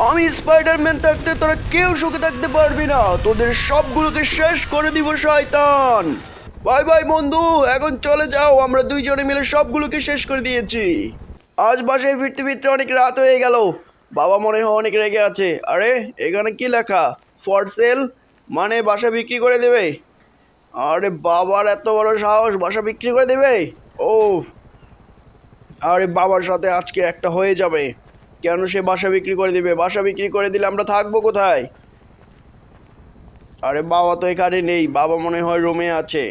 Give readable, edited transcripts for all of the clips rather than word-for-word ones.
আমি স্পাইডারম্যান থাকতে তোরা কেউ সুখে থাকতে পারবি না, তোদের সবগুলোকে শেষ করে দিব শয়তান। বাই বাই বন্ধু, এখন চলে যাও, আমরা দুইজনে মিলে সবগুলোকে শেষ করে দিয়েছি। আজ বাসায় ফিরতে ফিরতে অনেক রাত হয়ে গেল, বাবা মনে হয় অনেক রেগে আছে। আরে এখানে কি লেখা, ফর সেল, মানে বাসা বিক্রি করে দেবে। আরে বাবার এত বড় সাহস, বাসা বিক্রি করে দেবে। ও, আরে বাবার সাথে আজকে একটা হয়ে যাবে। কেন সে বাসা বিক্রি করে দিবে? বাসা বিক্রি করে দিলে আমরা থাকবো কোথায়? আরে বাবা তো এখানে নেই, বাবা মনে হয় রুমে আছে।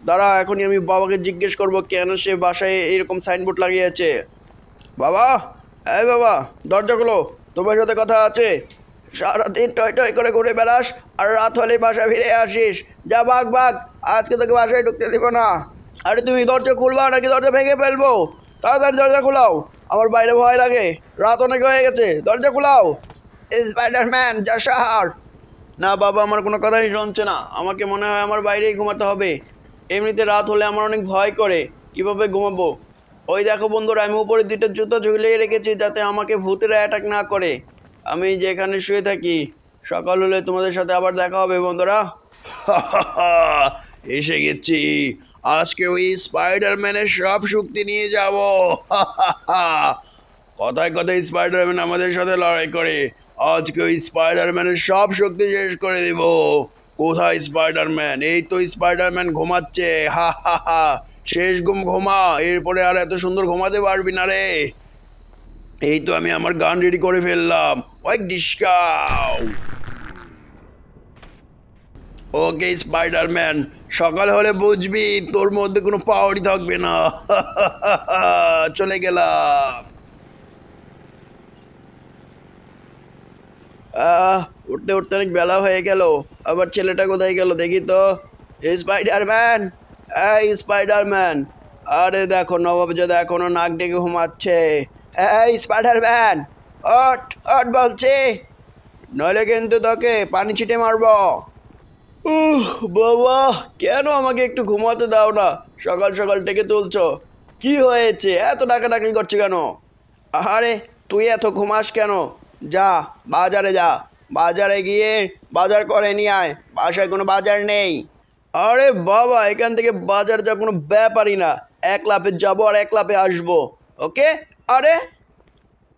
দাঁড়া, এখনই আমি বাবাকে জিজ্ঞেস করব কেন সে বাসায় এরকম সাইনবোর্ড লাগিয়েছে। বাবা, এই বাবা, দরজা খোলো, তোমার সাথে কথা আছে। সারাদিন টয় টয় করে ঘুরে বেড়াস আর রাত হলে বাসায় ফিরে আসিস। যা ভাগ ভাগ, আজকে তোকে বাসায় ঢুকতে দিব না। আরে তুমি দরজা খুলবা নাকি দরজা ভেঙে ফেলবো? তাড়াতাড়ি দরজা খোলাও, আমার বাইরে ভয় লাগে, রাত অনেক হয়ে গেছে, দরজা খোলাও। স্পাইডারম্যান যা সাহার। না বাবা, আমার কোনো কথাই শুনছে না, আমাকে মনে হয় আমার বাইরেই ঘুমাতে হবে। এমনিতে রাত হলে আমার অনেক ভয় করে, কিভাবে ঘুমাবো? ওই দেখো বন্ধুরা, আমি উপরে দুটো জুতো ঝুলিয়ে রেখেছি যাতে আমাকে ভূতেরা অ্যাটাক না করে। আমি যেখানে শুয়ে থাকি, সকাল হলে তোমাদের সাথে আবার দেখা হবে বন্ধুরা। এসে গেছি, আজকে ওই স্পাইডারম্যানের সব শক্তি নিয়ে যাব। কথায় কথায় স্পাইডারম্যান আমাদের সাথে লড়াই করে, আজকে ওই স্পাইডারম্যানের সব শক্তি শেষ করে দিব। কোথায় স্পাইডারম্যান? এই তো স্পাইডারম্যান ঘুমাচ্ছে, হা হা হা। শেষ ঘুম ঘুমা, এরপরে আর এত সুন্দর ঘুমাতে পারবি না রে। এই তো আমি আমার গান রেডি করে ফেললাম, ওই ডিসকাউ। ওকে স্পাইডারম্যান, সকাল হলে বুঝবি তোর মধ্যে কোনো পাওয়ারই থাকবে না। চলে গেলাম। উঠতে উঠতে অনেক বেলা হয়ে গেল, আবার ছেলেটা কোথায় গেল দেখি তো। স্পাইডারম্যান, এই স্পাইডারম্যান। আরে দেখো নবাবজাদা এখনো নাক ডেকে ঘুমাচ্ছে। এই স্পাইডারম্যান, ওঠ ওঠ বলছি, নইলে কিন্তু তোকে পানি ছিটে মারবো। বাবা, কেন আমাকে একটু ঘুমাতে দাও না? সকাল সকাল ডেকে তুলছো, কি হয়েছে? এত ডাকাডাকি করছো কেন? আরে তুই এত ঘুমাস কেন? যা, বাজারে যা, বাজারে গিয়ে বাজার করে নিয়ে আয়, বাসায় কোনো বাজার নেই। আরে বাবা, এখান থেকে বাজার যা কোনো ব্যাপারই না, এক লাফে যাবো আর এক লাফে আসবো। ওকে। আরে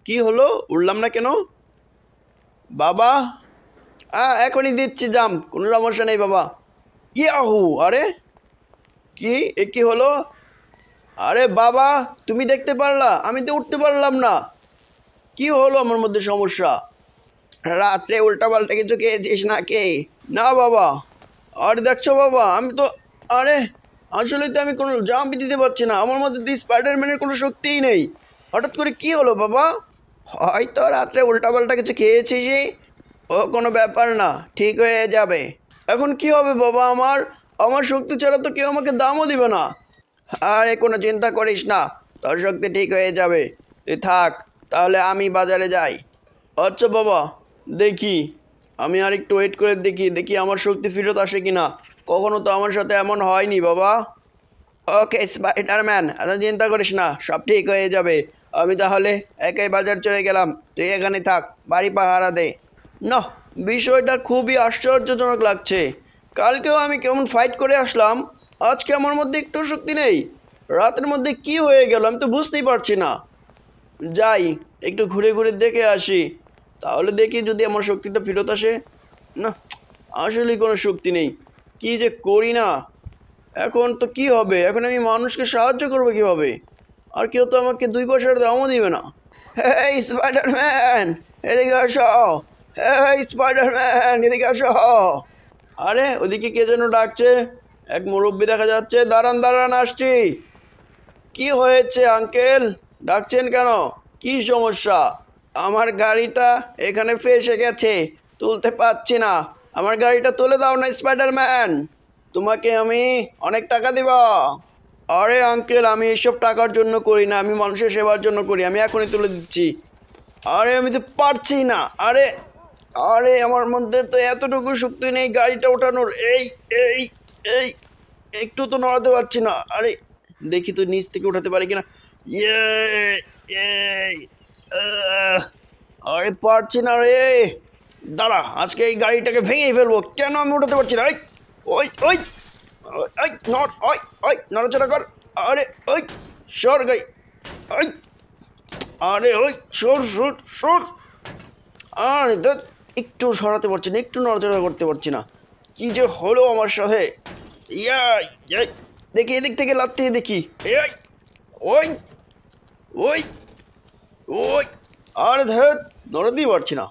কি হলো, উঠলাম না কেন? বাবা, এখনই দিচ্ছি জাম, কোনো সমস্যা নেই বাবা। ইয়াহু, আরে কি, এ কি হলো? আরে বাবা, তুমি দেখতে পারলা, আমি তো উঠতে পারলাম না। কি হলো আমার মধ্যে সমস্যা? রাত্রে উল্টাপাল্টা কিছু খেয়েছিস নাকি? না বাবা। আরে দেখছো বাবা, আমি তো, আরে আসলে তো আমি কোনো জাম্পই দিতে পারছি না, আমার মধ্যে তো স্পাইডারম্যানের কোনো শক্তিই নেই। হঠাৎ করে কি হলো বাবা? হয়তো রাত্রে উল্টাপাল্টা কিছু খেয়েছিস। ও কোনো ব্যাপার না, ঠিক হয়ে যাবে। এখন কি হবে বাবা আমার? আমার শক্তি ছাড়া তো কেউ আমাকে দামও দিবে না। আরে কোনো চিন্তা করিস না, তোর শক্তি ঠিক হয়ে যাবে, তুই থাক। তাহলে আমি বাজারে যাই। আচ্ছা বাবা, দেখি, আমি আর একটু ওয়েট করে দেখি দেখি আমার শক্তি ফেরত আসে কিনা। কখনো তো আমার সাথে এমন হয়নি বাবা। ওকে স্পাইডারম্যান, এত চিন্তা করিস না, সব ঠিক হয়ে যাবে। আমি তাহলে একাই বাজার চলে গেলাম, তুই এখানে থাক, বাড়ি পাহারা দে। না, বিষয়টা খুবই আশ্চর্যজনক লাগছে। কালকেও আমি কেমন ফাইট করে আসলাম, আজকে আমার মধ্যে একটু শক্তি নেই। রাতের মধ্যে কি হয়ে গেল আমি তো বুঝতেই পারছি না। যাই, একটু ঘুরে ঘুরে দেখে আসি, তাহলে দেখি যদি আমার শক্তিটা ফেরত আসে। না, আসলেই কোনো শক্তি নেই, কি যে করি না। এখন তো কি হবে, এখন আমি মানুষকে সাহায্য করবো কিভাবে? আর কেউ তো আমাকে দুই পয়সার দামও দিবে না। এই স্পাইডারম্যান, এদিকে আসো। এই স্পাইডারম্যান, এদিকে আসো। আরে ওদিকে কে যেন ডাকছে, এক মুরব্বি দেখা যাচ্ছে। দাঁড়ান দাঁড়ান, আসছি। কি হয়েছে আঙ্কেল, ডাকছেন কেন? কি সমস্যা? আমার গাড়িটা এখানে ফেসে গেছে, তুলতে পারছি না। আমার গাড়িটা তুলে দাও না স্পাইডারম্যান, তোমাকে আমি অনেক টাকা দিব। আরে আঙ্কেল, আমি এসব টাকার জন্য করি না, আমি মানুষের সেবার জন্য করি, আমি এখনই তুলে দিচ্ছি। আরে আমি তো পারছি না। আরে, আরে আমার মধ্যে তো এতটুকু শক্তি নেই গাড়িটা ওঠানোর। এই এই এই একটু তো নড়াতে পারছি না। আরে দেখি তো নিচ থেকে উঠাতে পারি কিনা। ইয়ে, এই, আহ, আরে পারছি না রে, দাঁড়া, আজকে এই গাড়িটাকে ভেঙেই ফেলবো। কেন আমি উঠাতে পারছি না? এই, ওই ওই ওই নট ওই ওই নড়াচড়া কর। আরে ওই সর গাই। ওই, আরে ওই সর সর সর। আরে ধ্যাৎ, একটু সরাতে পারছি না, একটু নড়াচড়া করতে পারছি না। কি যে হলো আমার সাথে! ইয়াই ইয়াই, দেখি এদিক থেকে লাথি দেখি। এই, ওই ওই ওই, আরে ধ্যাৎ, নড়াতেই পারছি না।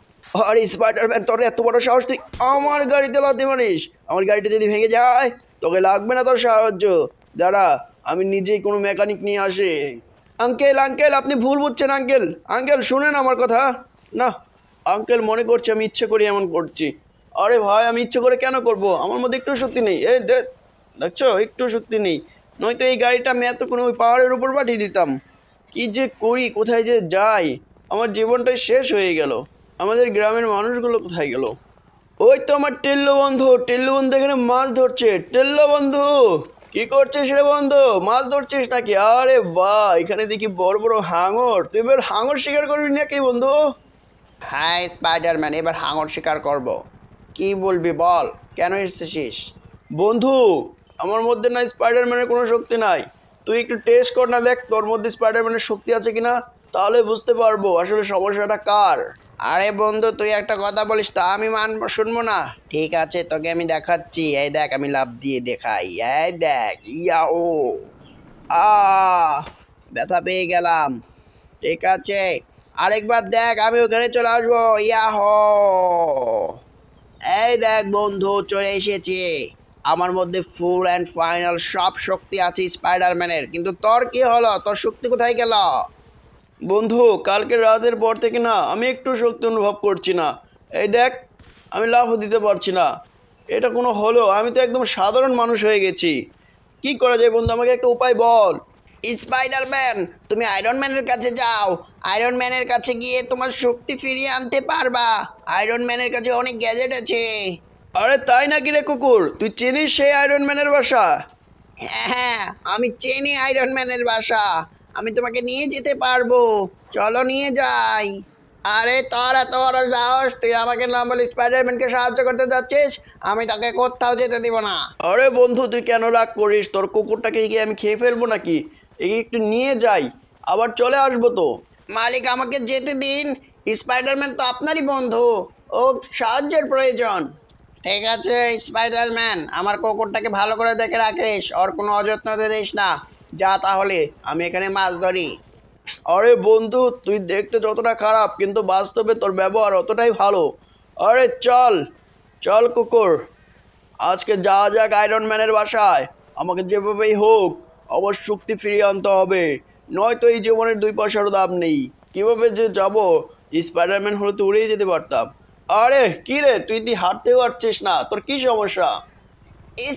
আরে স্পাইডারম্যান, তোর এত বড় সাহস, তুই আমার গাড়িতে লাথি মারিস? আমার গাড়িটা যদি ভেঙে যায় তোকে লাগবে না তোর সাহায্য। দাঁড়া, আমি নিজেই কোনো মেকানিক নিয়ে আসি। আঙ্কেল আঙ্কেল, আপনি ভুল বুঝছেন আঙ্কেল। আঙ্কেল শুনেন আমার কথা। না, আঙ্কেল মনে করছে আমি ইচ্ছে করে এমন করছি। আরে ভাই, আমি ইচ্ছে করে কেন করব? আমার মধ্যে একটু শক্তি নেই। এই দেখছো, একটু শক্তি নেই। নয়তো এই গাড়িটা আমি এতক্ষণ ওই পাহাড়ের উপর পাঠিয়ে দিতাম। কি যে করি, কোথায় যে যাই, আমার জীবনটাই শেষ হয়ে গেল। আমাদের গ্রামের মানুষগুলো কোথায় গেল? ওই তো আমার টেল্লো বন্ধু, টেল্লো বন্ধু এখানে মাছ ধরছে। টেল্লো বন্ধু, কি করছিস রে বন্ধু? মাছ ধরছিস নাকি? আরে বাহ, এখানে দেখি বড় বড় হাঙর। তুই এবার হাঙর শিকার করবি নাকি বন্ধু? হ্যাঁ স্পাইডারম্যান, এবার হাঙর শিকার করব। কি বলবি বল, কেন এসেছিস? বন্ধু, আমার মধ্যে না স্পাইডারম্যানের কোনো শক্তি নাই। তুই একটু টেস্ট কর না, দেখ তোর মধ্যে স্পাইডারম্যানের শক্তি আছে কিনা। তাহলে বুঝতে পারবো আসলে সমস্যাটা কার। আরে বন্ধু, তুই একটা কথা বলিস তা আমি মানবো, শুনবো না? ঠিক আছে, তোকে আমি দেখাচ্ছি। এই দেখ, আমি লাফ দিয়ে দেখাই। এই দেখ, ইয়াও, আ ব্যথা পেয়ে গেলাম। ঠিক আছে, আরেকবার দেখ, আমি ওখানে চলে আসবো। ইয়াহ, এই দেখ বন্ধু, চলে এসেছি। আমার মধ্যে ফুল অ্যান্ড ফাইনাল সব শক্তি আছে স্পাইডারম্যানের। কিন্তু তোর কি হলো? তোর শক্তি কোথায় গেল? বন্ধু, কালকে রাতের পর থেকে না আমি একটু শক্তি অনুভব করছি না। এই দেখ, আমি লাফও দিতে পারছি না। এটা কোনো হলো? আমি তো একদম সাধারণ মানুষ হয়ে গেছি। কি করা যায় বন্ধু, আমাকে একটা উপায় বল। স্পাইডারম্যান, তুমি আয়রন ম্যানের কাছে যাও। আয়রন ম্যানের কাছে গিয়ে তোমার শক্তি ফিরিয়ে আনতে পারবা। আয়রন ম্যানের কাছে অনেক গ্যাজেট আছে। আরে তাই নাকি রে কুকুর? তুই চিনিস সেই আয়রন ম্যানের বাসা? হ্যাঁ হ্যাঁ, আমি চিনি আয়রন ম্যানের বাসা। আমি তোমাকে নিয়ে যেতে পারবো, চলো নিয়ে যাই। আরে তোর এত বড় সাহস, তুই আমাকে না বলে স্পাইডারম্যানকে সাহায্য করতে যাচ্ছিস? আমি তাকে কোথাও যেতে দিব না। আরে বন্ধু, তুই কেন রাগ করিস? তোর কুকুরটাকে কি আমি খেয়ে ফেলবো নাকি? একে একটু নিয়ে যাই, আবার চলে আসবো তো। মালিক, আমাকে যেতে দিন। স্পাইডারম্যান তো আপনারই বন্ধু, ও সাহায্যের প্রয়োজন। ঠিক আছে স্পাইডারম্যান, আমার কুকুরটাকে ভালো করে দেখে রাখিস, ওর কোনো অযত্ন দিস না। যা তাহলে, আমি এখানে মাছ ধরি। আরে বন্ধু, তুই দেখতে যতটা খারাপ কিন্তু বাস্তবে তোর ব্যবহার অতটাই ভালো। আরে চল চল কুকুর, আজকে যাওয়া যাক আয়রন ম্যানের বাসায়। আমাকে যেভাবেই হোক আমার শক্তি ফিরিয়ে আনতে হবে, নয়তো এই জীবনের দুই পয়সারও দাম নেই। কিভাবে যে যাব? স্পাইডারম্যান হলে তো উড়েই যেতে পারতাম। আরে কি রে, তুই হাঁটতে পারছিস না? তোর কি সমস্যা?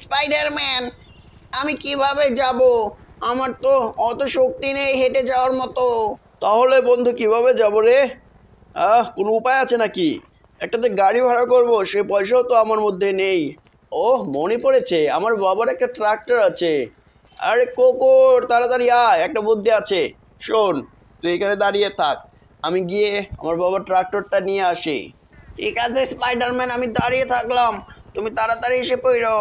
স্পাইডারম্যান, আমি কিভাবে যাব? আমার তো অত শক্তি নেই হেঁটে যাওয়ার মতো। তাহলে বন্ধু কিভাবে যাব রে? কোনো উপায় আছে নাকি? একটাতে গাড়ি ভাড়া করব, সে পয়সাও তো আমার মধ্যে নেই। ওহ, মনে পড়েছে, আমার বাবার একটা ট্রাক্টর আছে। আরে কোকর, তাড়াতাড়ি আয়, একটা বুদ্ধি আছে। শোন, তুই এখানে দাঁড়িয়ে থাক, আমি গিয়ে আমার বাবার ট্রাক্টরটা নিয়ে আসি। ঠিক আছে স্পাইডারম্যান, আমি দাঁড়িয়ে থাকলাম, তুমি তাড়াতাড়ি এসে পড়ো।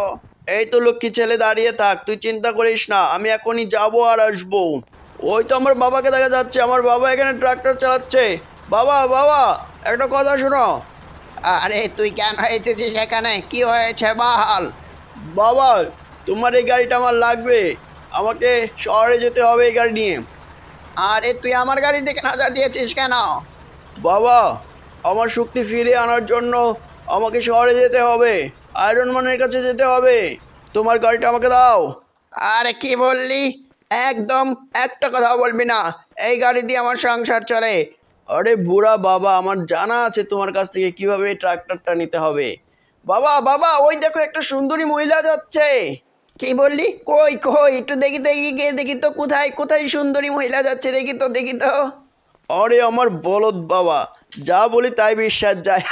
এই তো লক্ষ্মী ছেলে, দাঁড়িয়ে থাক, তুই চিন্তা করিস না, আমি এখনই যাবো আর আসবো। ওই তো আমার বাবাকে দেখা যাচ্ছে, আমার বাবা এখানে ট্রাক্টর চালাচ্ছে। বাবা বাবা, একটা কথা শোনো। আরে তুই কেন এসেছিস এখানে? কি হয়েছে বল? বাবা, তোমার এই গাড়িটা আমার লাগবে, আমাকে শহরে যেতে হবে এই গাড়ি নিয়ে। আরে তুই আমার গাড়ি দিকে নজর দিয়েছিস কেন? বাবা, আমার শক্তি ফিরিয়ে আনার জন্য আমাকে শহরে যেতে হবে, আয়রন ম্যানের কাছে যেতে হবে। তোমার গাড়িটা আমাকে দাও। আরে কি বললি? একদম একটা কথা বলবি না, এই গাড়ি দিয়ে আমার সংসার চলে। আরে বুড়া বাবা, আমার জানা আছে তোমার কাছ থেকে কিভাবে এই ট্রাক্টরটা নিতে হবে। বাবা বাবা, ওই দেখো একটা সুন্দরী মহিলা যাচ্ছে। কি বললি? কই কই, একটু দেখি দেখি, গিয়ে দেখি তো, কোথায় কোথায় সুন্দরী মহিলা যাচ্ছে, দেখি তো দেখি তো। আরে আমার বলদ বাবা, যা বলি তাই বিশ্বাস যায়।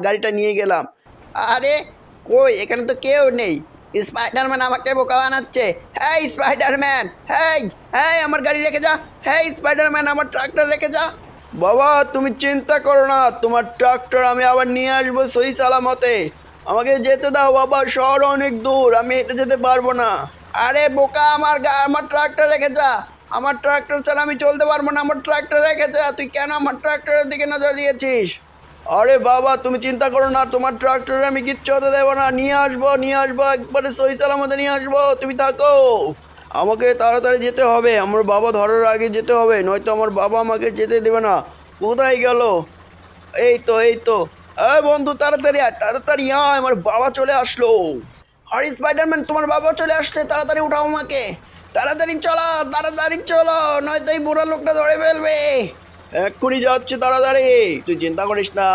গাড়িটা নিয়ে গেলাম। আরে কই, এখানে তো কেউ নেই। স্পাইডারম্যান আমাকে বোকা বানাচ্ছে। হ্যাঁ স্পাইডারম্যান, হ্যাঁ হ্যাঁ, আমার গাড়ি রেখে যা। হ্যাঁ স্পাইডারম্যান, আমার ট্রাক্টর রেখে যা। বাবা তুমি চিন্তা করো না, তোমার ট্রাক্টর আমি আবার নিয়ে আসবো সহি সালামতে। আমাকে যেতে দাও বাবা, শহর অনেক দূর, আমি হেঁটে যেতে পারবো না। আরে বোকা, আমার ট্রাক্টর রেখে যা। আমার ট্রাক্টর ছাড়া আমি চলতে পারবো না, আমার ট্রাক্টর রেখে যা। তুই কেন আমার ট্রাক্টরের দিকে নজর দিয়েছিস? আরে বাবা তুমি চিন্তা করো না, তোমার ট্রাক্টরে আমি কিচ্ছু হতে দেবো না, নিয়ে আসবো একবারে সহি সালামতে নিয়ে আসবো, তুমি থাকো। আমাকে তাড়াতাড়ি যেতে হবে, আমার বাবা ধরার আগে যেতে হবে, নয়তো আমার বাবা আমাকে যেতে দেবে না। কোথায় গেল? এই তো বন্ধু, তাড়াতাড়ি আয়, তাড়াতাড়ি আয়, আমার বাবা চলে আসলো। আরে স্পাইডারম্যান, তোমার বাবা চলে আসছে, তাড়াতাড়ি উঠাও আমাকে। তাড়াতাড়ি চলো, নয়তো এই বুড়ো লোকটা ধরে ফেলবে। এক্ষুনি যাচ্ছে, তাড়াতাড়ি, তুই চিন্তা করিস না,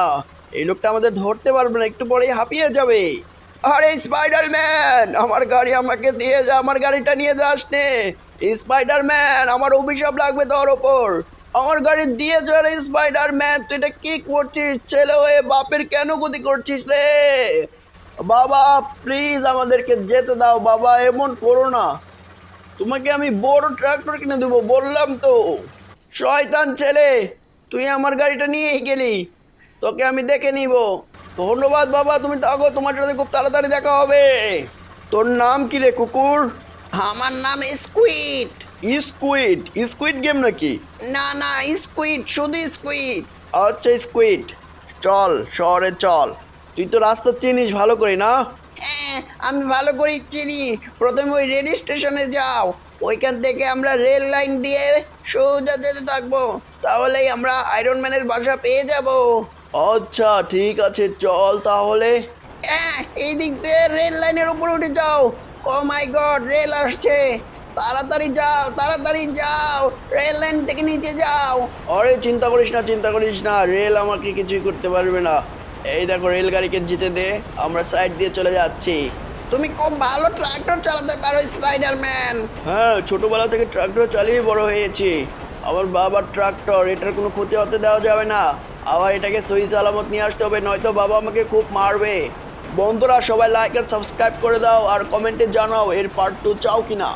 এই লোকটা আমাদের ধরতে পারবে না, একটু পরেই হাঁপিয়ে যাবে। আরে স্পাইডারম্যান, আমার গাড়ি আমাকে দিয়ে যা, আমার গাড়িটা নিয়ে যাস নে। স্পাইডারম্যান, আমার অভিশাপ লাগবে তোর ওপর, আমার গাড়ি দিয়ে যা রে স্পাইডারম্যান। তুই এটা কি করছিস? ছেলে হয়ে বাপের কেন ক্ষতি করছিস রে? বাবা প্লিজ আমাদেরকে যেতে দাও বাবা, এমন করো না, তোমাকে আমি বড় ট্রাক্টর কিনে দেবো বললাম তো। শয়তান ছেলে, তুই আমার গাড়িটা নিয়েই গেলি, তোকে আমি দেখে নিব। ধন্যবাদ বাবা, তুমি থাকো, তোমার সাথে খুব তাড়াতাড়ি দেখা হবে। তোর নাম কি রে কুকুর? আমার নাম স্কুইড। স্কুইড? স্কুইড গেম নাকি? না না, স্কুইড, শুধু স্কুইড। আচ্ছা স্কুইড, চল শহরে চল, তুই তো রাস্তা চিনিস ভালো করে না? হ্যাঁ, আমি ভালো করে চিনি। প্রথমে ওই রেল স্টেশনে যাও, ওইখান থেকে আমরা রেল লাইন দিয়ে সোজা যেতে থাকবো, তাহলেই আমরা আয়রন ম্যানের বাসা পেয়ে যাব। আচ্ছা ঠিক আছে, চল তাহলে। হ্যাঁ, এই দিক দিয়ে রেল লাইনের উপরে উঠে যাও। ও মাই গড, রেল আসছে। তাড়াতাড়ি যাও, রেল লাইন থেকে নিচে যাও। আরে চিন্তা করিস না, চিন্তা করিস না, রেল আমাকে কিছুই করতে পারবে না। এই দেখো রেলগাড়িকে যেতে দে, আমরা সাইড দিয়ে চলে যাচ্ছি। তুমি খুব ভালো ট্রাক্টর চালাতে পারো স্পাইডারম্যান। হ্যাঁ, ছোটবেলা থেকে ট্রাক্টর চালিয়ে বড় হয়েছি। আমার বাবার ট্রাক্টর, এটার কোনো ক্ষতি হতে দেওয়া যাবে না। আবার এটাকে সহি সালামত নিয়ে আসতে হবে, নয়তো বাবা আমাকে খুব মারবে। বন্ধুরা সবাই লাইক আর সাবস্ক্রাইব করে দাও, আর কমেন্টে জানাও এর পার্ট 2 চাও কিনা।